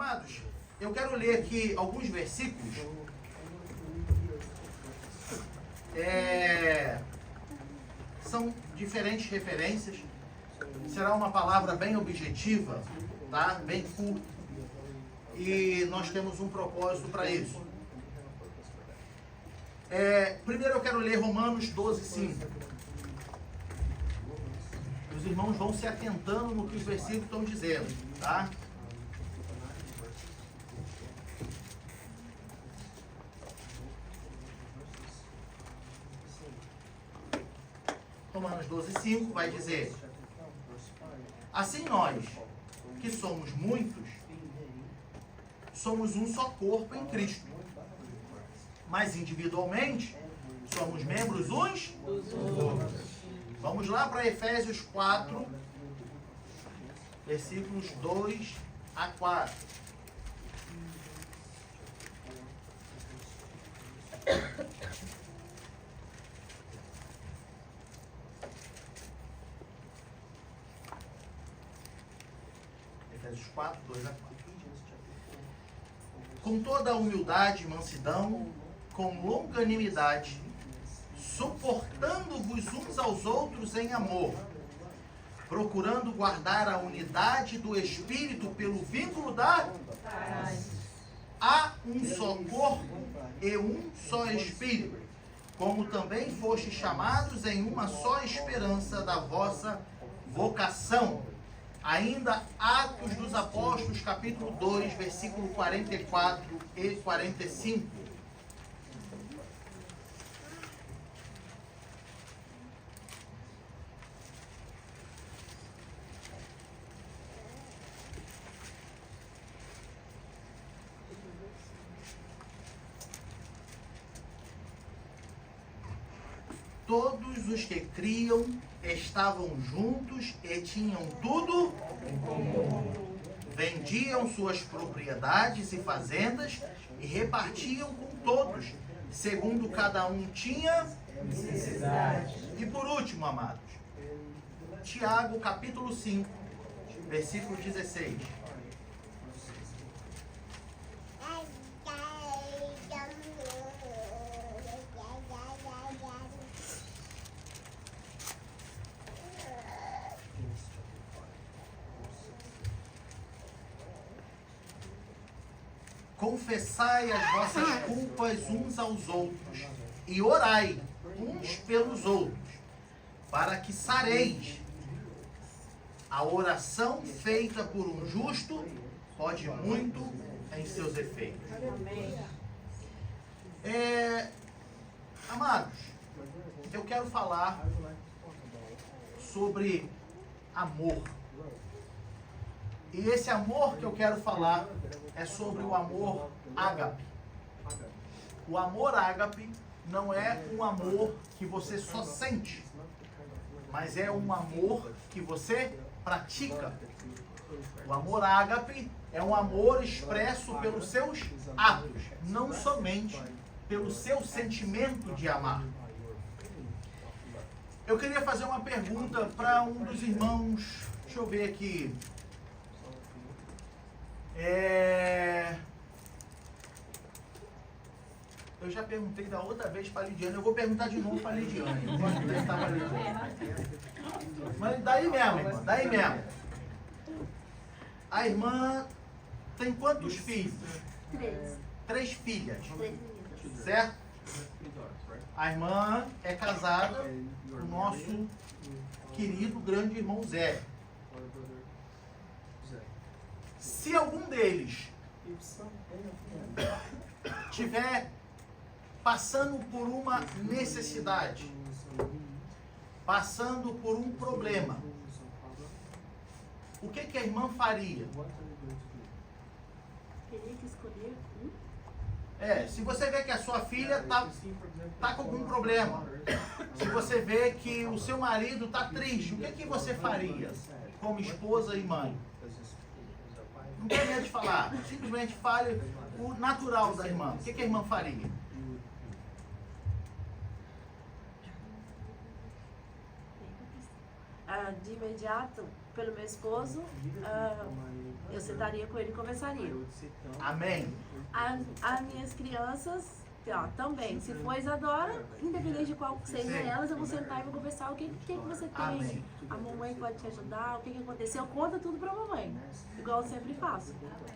Amados, eu quero ler aqui alguns versículos. São diferentes referências. Será uma palavra bem objetiva, tá? Bem curta. E nós temos um propósito para isso. Primeiro eu quero ler Romanos 12:5. Os irmãos vão se atentando no que os versículos estão dizendo, tá? Romanos 12:5 vai dizer: assim nós, que somos muitos, somos um só corpo em Cristo, mas individualmente somos membros uns dos outros. Vamos lá para Efésios 4, versículos 2 a 4. Efésios 4, 2 a 4. Com toda a humildade e mansidão, com longanimidade, suportando-vos uns aos outros em amor, procurando guardar a unidade do Espírito pelo vínculo da paz. Há um só corpo e um só Espírito, como também fostes chamados em uma só esperança da vossa vocação. Ainda Atos dos Apóstolos, capítulo 2, versículo 44 e 45. Todos os que criam estavam juntos e tinham tudo em comum. Vendiam suas propriedades e fazendas e repartiam com todos, segundo cada um tinha necessidade. E por último, amados, Tiago capítulo 5, versículo 16. Confessai as vossas culpas uns aos outros e orai uns pelos outros, para que sareis. A oração feita por um justo pode muito em seus efeitos. Amados, eu quero falar sobre amor. E esse amor que eu quero falar é sobre o amor ágape. O amor ágape não é um amor que você só sente, mas é um amor que você pratica. O amor ágape é um amor expresso pelos seus atos, não somente pelo seu sentimento de amar. Eu queria fazer uma pergunta para um dos irmãos. Deixa eu ver aqui. Eu já perguntei da outra vez para a Lidiane, eu vou perguntar de novo para a Lidiane. Eu gosto de perguntar para a Lidiane. Mas daí mesmo, irmã, daí mesmo. A irmã tem quantos filhos? 3. 3 filhas. 3 meninas. Certo? A irmã é casada com o nosso querido grande irmão Zé. Se algum deles tiver passando por uma necessidade, passando por um problema, o que a irmã faria? Teria que escolher um? Se você vê que a sua filha tá com algum problema, se você vê que o seu marido está triste, o que você faria como esposa e mãe? Não tem medo de falar, simplesmente fale o natural da irmã. O que a irmã faria? De imediato, pelo meu esposo, eu sentaria com ele e conversaria. Amém. As minhas crianças, ó, também, se for Isadora, independente de qual seja Sim. elas, eu vou sentar e vou conversar o que você tem. Amém. A mamãe pode te ajudar, o que aconteceu, conta tudo pra mamãe, igual eu sempre faço.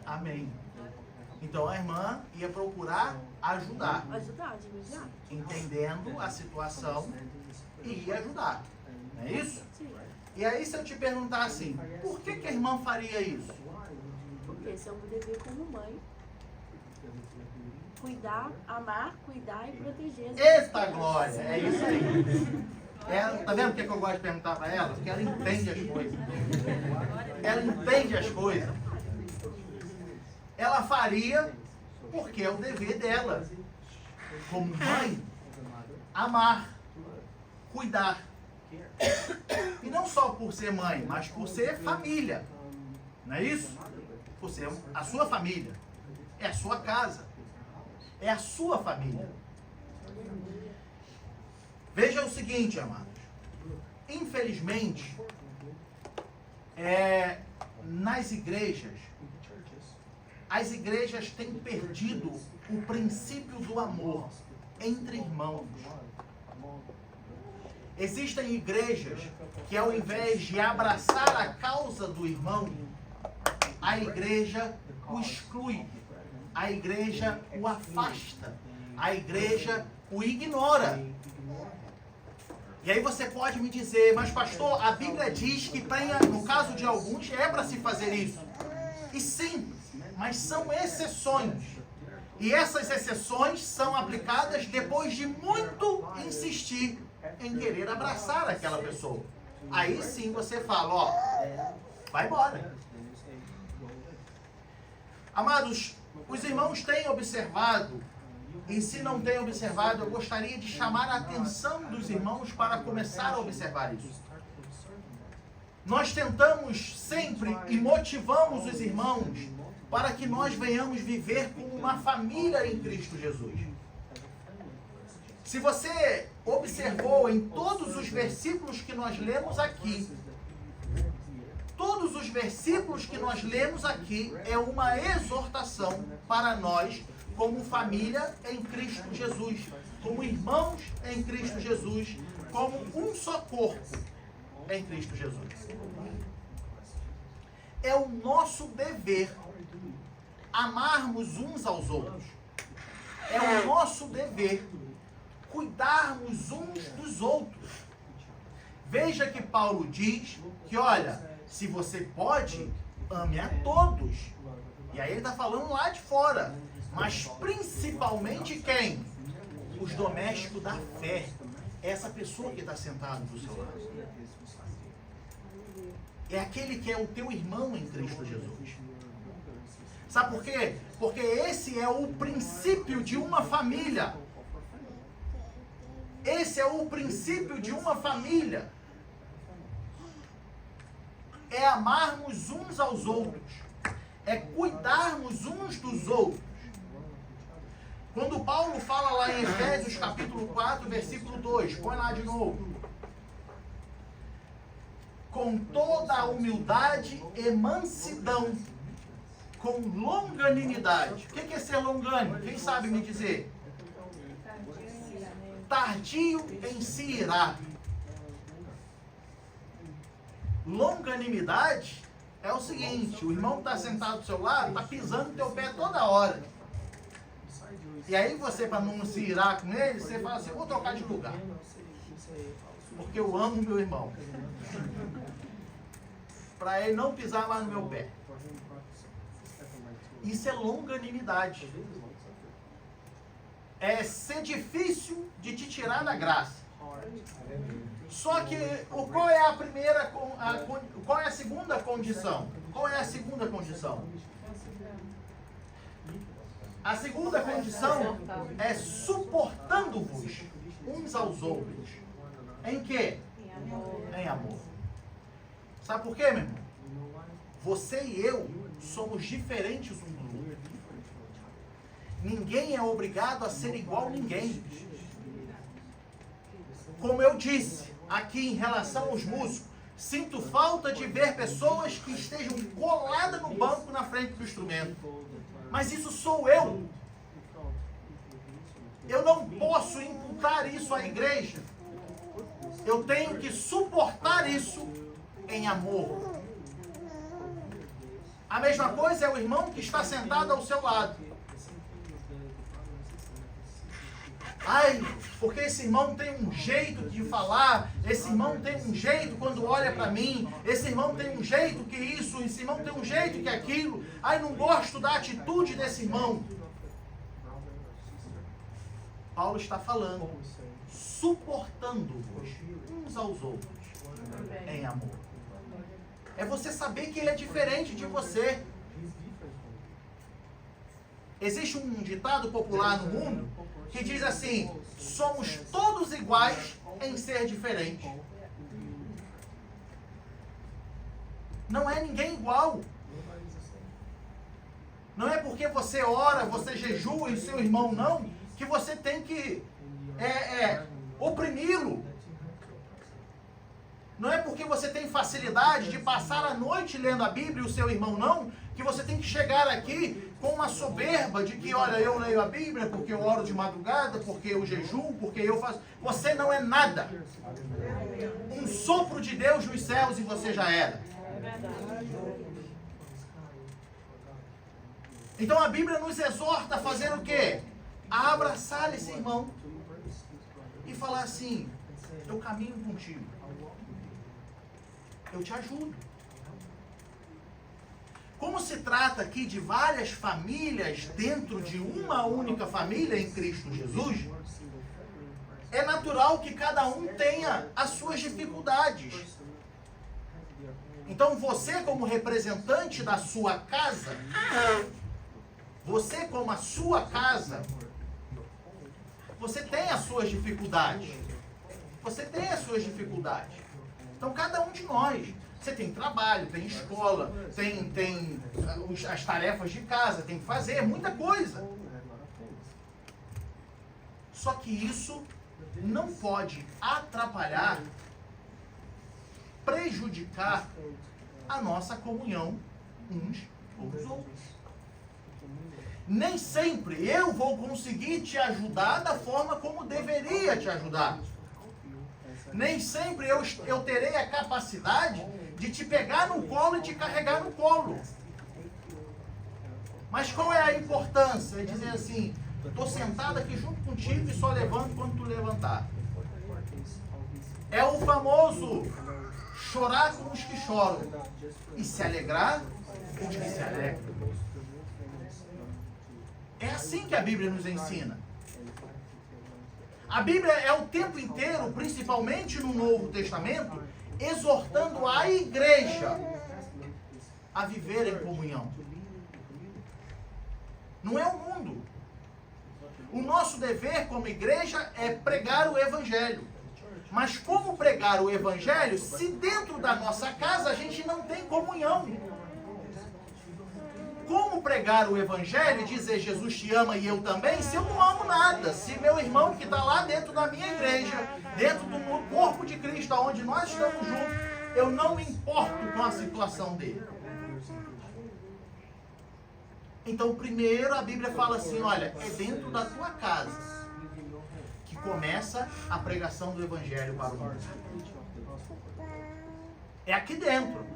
Amém. Então a irmã ia procurar ajudar, Ajudar de imediato. entendendo a situação e ia ajudar. Não é isso? Sim. E aí se eu te perguntar assim, por que a irmã faria isso? Porque esse é o meu dever como mãe. Cuidar, amar, cuidar e proteger. Eita glória, é isso aí. Tá vendo o que eu gosto de perguntar para ela? Porque ela entende as coisas. Ela entende as coisas. Ela faria porque é o dever dela, como mãe, amar, cuidar. E não só por ser mãe, mas por ser família. Não é isso? Por ser a sua família. É a sua casa. É a sua família. Veja o seguinte, amados. Infelizmente, nas igrejas, as igrejas têm perdido o princípio do amor entre irmãos. Existem igrejas que, ao invés de abraçar a causa do irmão, a igreja o exclui, a igreja o afasta, a igreja o ignora. E aí você pode me dizer, mas pastor, a Bíblia diz que no caso de alguns é para se fazer isso. E sim, mas são exceções. E essas exceções são aplicadas depois de muito insistir em querer abraçar aquela pessoa. Aí sim você fala, ó, vai embora. Amados, os irmãos têm observado, e se não têm observado, eu gostaria de chamar a atenção dos irmãos para começar a observar isso. Nós tentamos sempre e motivamos os irmãos para que nós venhamos viver como uma família em Cristo Jesus. Se você observou em todos os versículos que nós lemos aqui, todos os versículos que nós lemos aqui é uma exortação para nós como família em Cristo Jesus, como irmãos em Cristo Jesus, como um só corpo em Cristo Jesus. É o nosso dever amarmos uns aos outros. É o nosso dever cuidarmos uns dos outros. Veja que Paulo diz que, olha, se você pode, ame a todos. E aí ele está falando lá de fora. Mas principalmente quem? Os domésticos da fé. Essa pessoa que está sentada do seu lado. É aquele que é o teu irmão em Cristo Jesus. Sabe por quê? Porque esse é o princípio de uma família. Esse é o princípio de uma família. É amarmos uns aos outros. É cuidarmos uns dos outros. Quando Paulo fala lá em Efésios capítulo 4, versículo 2, põe lá de novo. Com toda a humildade e mansidão, com longanimidade. O que é ser longânimo? Quem sabe me dizer? Tardio em se irar. Longanimidade é o seguinte, o irmão que está sentado do seu lado está pisando no teu pé toda hora. E aí você, para não se irar com ele, você fala assim, eu vou trocar de lugar. Porque eu amo meu irmão. Para ele não pisar mais no meu pé. Isso é longanimidade. É ser difícil de te tirar da graça. Só que qual é a primeira, qual é a segunda condição? Qual é a segunda condição? A segunda condição é suportando-vos uns aos outros. Em quê? Em amor. Sabe por quê, meu irmão? Você e eu somos diferentes um do outro. Ninguém é obrigado a ser igual a ninguém. Como eu disse aqui em relação aos músicos, Sinto falta de ver pessoas que estejam coladas no banco na frente do instrumento. Mas isso sou eu. Eu não posso imputar isso à igreja. Eu tenho que suportar isso em amor. A mesma coisa é o irmão que está sentado ao seu lado. Ai, porque esse irmão tem um jeito de falar, esse irmão tem um jeito quando olha para mim, esse irmão tem um jeito que isso, esse irmão tem um jeito que aquilo. Ai, não gosto da atitude desse irmão. Paulo está falando, suportando-vos uns aos outros em amor. É você saber que ele é diferente de você. Existe um ditado popular no mundo que diz assim: somos todos iguais em ser diferentes. Não é ninguém igual. Não é porque você ora, você jejua e seu irmão não, que você tem que oprimi-lo. Não é porque você tem facilidade de passar a noite lendo a Bíblia e o seu irmão não, que você tem que chegar aqui com uma soberba de que, olha, eu leio a Bíblia porque eu oro de madrugada, porque eu jejuo, porque eu faço... Você não é nada. Um sopro de Deus nos céus e você já era. Então a Bíblia nos exorta a fazer o quê? A abraçar esse irmão e falar assim: eu caminho contigo, eu te ajudo. Como se trata aqui de várias famílias dentro de uma única família em Cristo Jesus, é natural que cada um tenha as suas dificuldades. Então você, como representante da sua casa, você como a sua casa, você tem as suas dificuldades. Você tem as suas dificuldades. Então cada um de nós, você tem trabalho, tem escola, tem as tarefas de casa, tem que fazer muita coisa. Só que isso não pode atrapalhar, prejudicar a nossa comunhão uns com os outros. Nem sempre eu vou conseguir te ajudar da forma como deveria te ajudar. Nem sempre eu terei a capacidade de te pegar no colo e te carregar no colo. Mas qual é a importância? É dizer assim: estou sentado aqui junto contigo e só levanto quando tu levantar. É o famoso chorar com os que choram e se alegrar com os que se alegram. É assim que a Bíblia nos ensina. A Bíblia é o tempo inteiro, principalmente no Novo Testamento, exortando a igreja a viver em comunhão. Não é o mundo. O nosso dever como igreja é pregar o Evangelho. Mas como pregar o Evangelho se dentro da nossa casa a gente não tem comunhão? Como pregar o Evangelho e dizer Jesus te ama e eu também, se eu não amo nada? Se meu irmão que está lá dentro da minha igreja, dentro do corpo de Cristo, onde nós estamos juntos, eu não me importo com a situação dele. Então, primeiro a Bíblia fala assim: olha, é dentro da tua casa que começa a pregação do Evangelho para o mundo. É aqui dentro.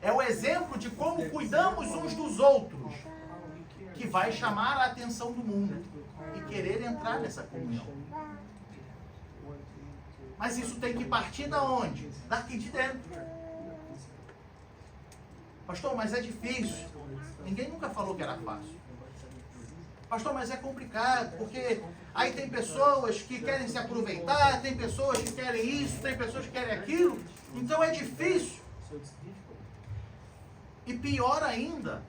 É o exemplo de como cuidamos uns dos outros que vai chamar a atenção do mundo e querer entrar nessa comunhão. Mas isso tem que partir da onde? Daqui de dentro. Pastor, mas é difícil. Ninguém nunca falou que era fácil. Pastor, mas é complicado, porque aí tem pessoas que querem se aproveitar, tem pessoas que querem isso, tem pessoas que querem aquilo. Então é difícil. E pior ainda,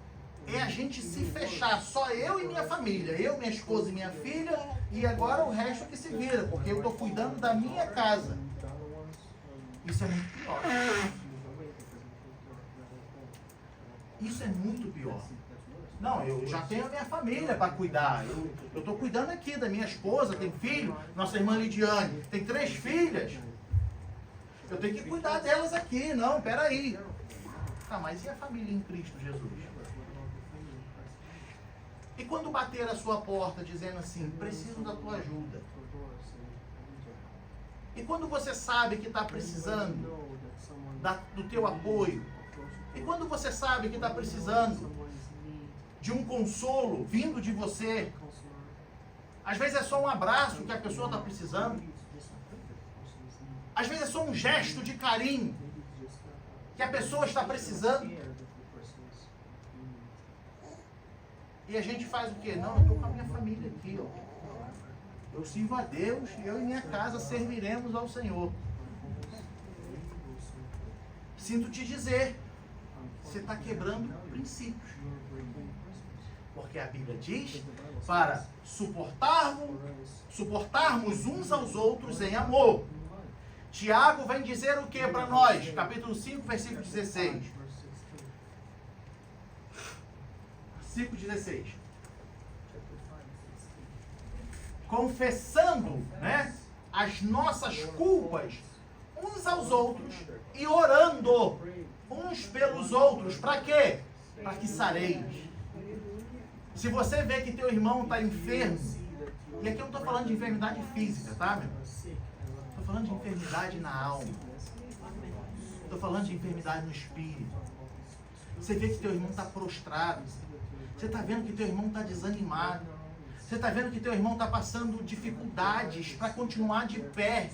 é a gente se fechar, só eu e minha família, eu, minha esposa e minha filha, e agora o resto que se vira, porque eu estou cuidando da minha casa. Isso é muito pior. Isso é muito pior. Não, eu já tenho a minha família para cuidar. Eu estou cuidando aqui da minha esposa, tem filho, nossa irmã Lidiane, tem 3 filhas. Eu tenho que cuidar delas aqui. Não, peraí. Tá, mas e a família em Cristo Jesus? E quando bater a sua porta dizendo assim, preciso da tua ajuda? E quando você sabe que está precisando do teu apoio? E quando você sabe que está precisando de um consolo vindo de você? Às vezes é só um abraço que a pessoa está precisando. Às vezes é só um gesto de carinho que a pessoa está precisando. E a gente faz o quê? Não, eu estou com a minha família aqui, ó. Eu sirvo a Deus e eu e minha casa serviremos ao Senhor. Sinto te dizer, você está quebrando princípios. Porque a Bíblia diz para suportarmos uns aos outros em amor. Tiago vem dizer o que para nós? Capítulo 5, versículo 16. Versículo 16. Confessando, né, as nossas culpas uns aos outros e orando uns pelos outros. Para quê? Para que sareis. Se você vê que teu irmão está enfermo, e aqui eu não estou falando de enfermidade física, tá, meu? Estou falando de enfermidade na alma. Estou falando de enfermidade no espírito. Você vê que teu irmão está prostrado. Você está vendo que teu irmão está desanimado. Você está vendo que teu irmão está passando dificuldades para continuar de pé.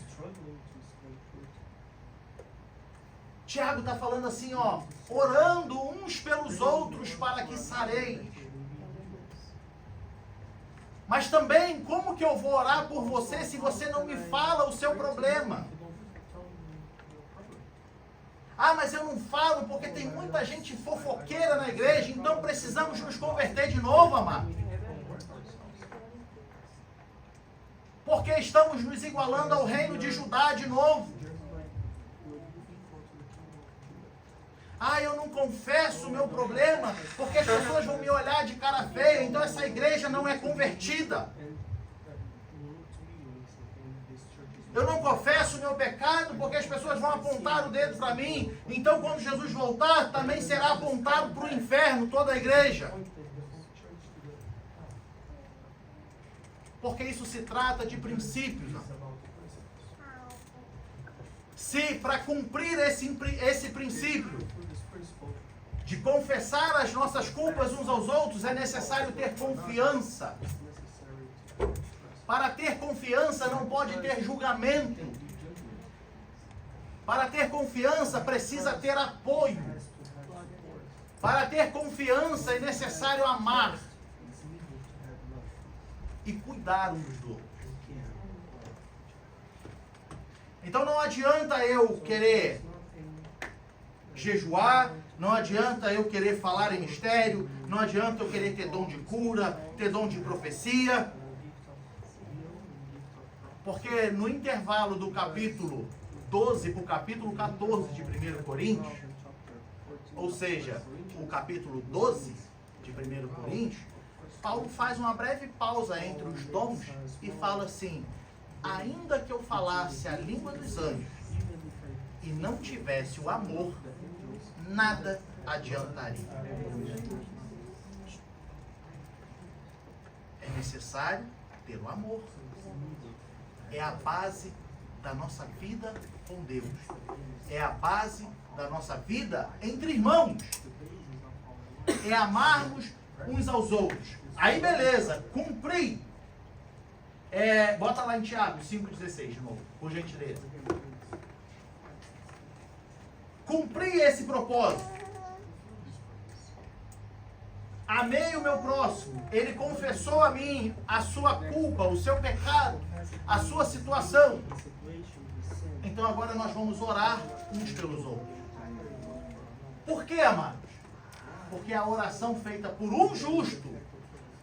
Tiago está falando assim, ó, orando uns pelos outros para que sareis. Mas também, como que eu vou orar por você se você não me fala o seu problema? Ah, mas eu não falo porque tem muita gente fofoqueira na igreja, então precisamos nos converter de novo, amado. Porque estamos nos igualando ao reino de Judá de novo. Ah, eu não confesso o meu problema porque as pessoas vão me olhar de cara feia, então essa igreja não é convertida. Eu não confesso o meu pecado porque as pessoas vão apontar o dedo para mim, então quando Jesus voltar, também será apontado para o inferno toda a igreja. Porque isso se trata de princípios. Se para cumprir esse princípio de confessar as nossas culpas uns aos outros, é necessário ter confiança. Para ter confiança não pode ter julgamento. Para ter confiança precisa ter apoio. Para ter confiança é necessário amar e cuidar uns dos outros. Então não adianta eu querer jejuar, não adianta eu querer falar em mistério, não adianta eu querer ter dom de cura, ter dom de profecia. Porque no intervalo do capítulo 12 para o capítulo 14 de 1 Coríntios, ou seja, o capítulo 12 de 1 Coríntios, Paulo faz uma breve pausa entre os dons e fala assim: ainda que eu falasse a língua dos anjos e não tivesse o amor, nada adiantaria. É necessário ter o amor. É a base da nossa vida com Deus. É a base da nossa vida entre irmãos. É amarmos uns aos outros. Aí beleza, cumprir. Bota lá em Tiago 5,16 de novo, por gentileza. Cumprir esse propósito. Amei o meu próximo. Ele confessou a mim a sua culpa, o seu pecado, a sua situação. Então agora nós vamos orar uns pelos outros. Por quê, amados? Porque a oração feita por um justo,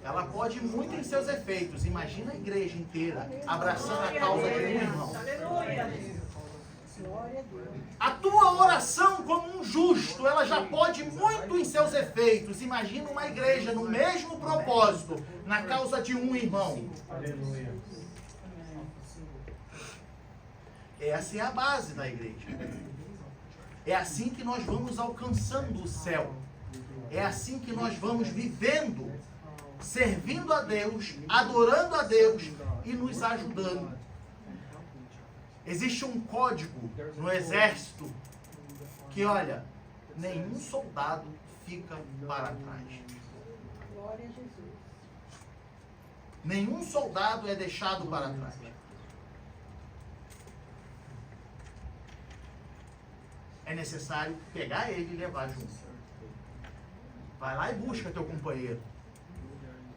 ela pode ir muito em seus efeitos. Imagina a igreja inteira abraçando a causa de um irmão. A tua oração como um justo, ela já pode ir muito em seus efeitos. Imagina uma igreja no mesmo propósito, na causa de um irmão. Essa é a base da igreja. É assim que nós vamos alcançando o céu. É assim que nós vamos vivendo, servindo a Deus, adorando a Deus e nos ajudando. Existe um código no exército que, olha, nenhum soldado fica para trás. Glória a Jesus. Nenhum soldado é deixado para trás. É necessário pegar ele e levar junto. Vai lá e busca teu companheiro.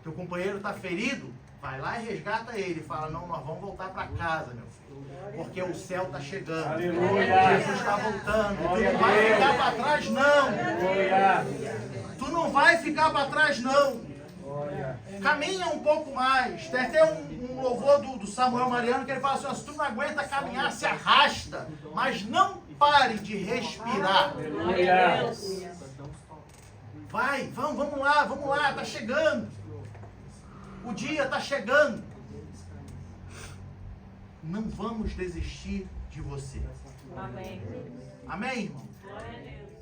Teu companheiro está ferido, vai lá e resgata ele. Fala, não, nós vamos voltar para casa, meu filho. Porque o céu está chegando. Aleluia. Jesus está voltando. Tu não vai ficar para trás, não. Tu não vai ficar para trás, não. Caminha um pouco mais. Tem até um louvor do Samuel Mariano que ele fala assim, se tu não aguenta caminhar, se arrasta, mas não pare de respirar. Vai, vamos lá, tá chegando. O dia tá chegando. Não vamos desistir de você. Amém. Amém, irmão? Glória a Deus.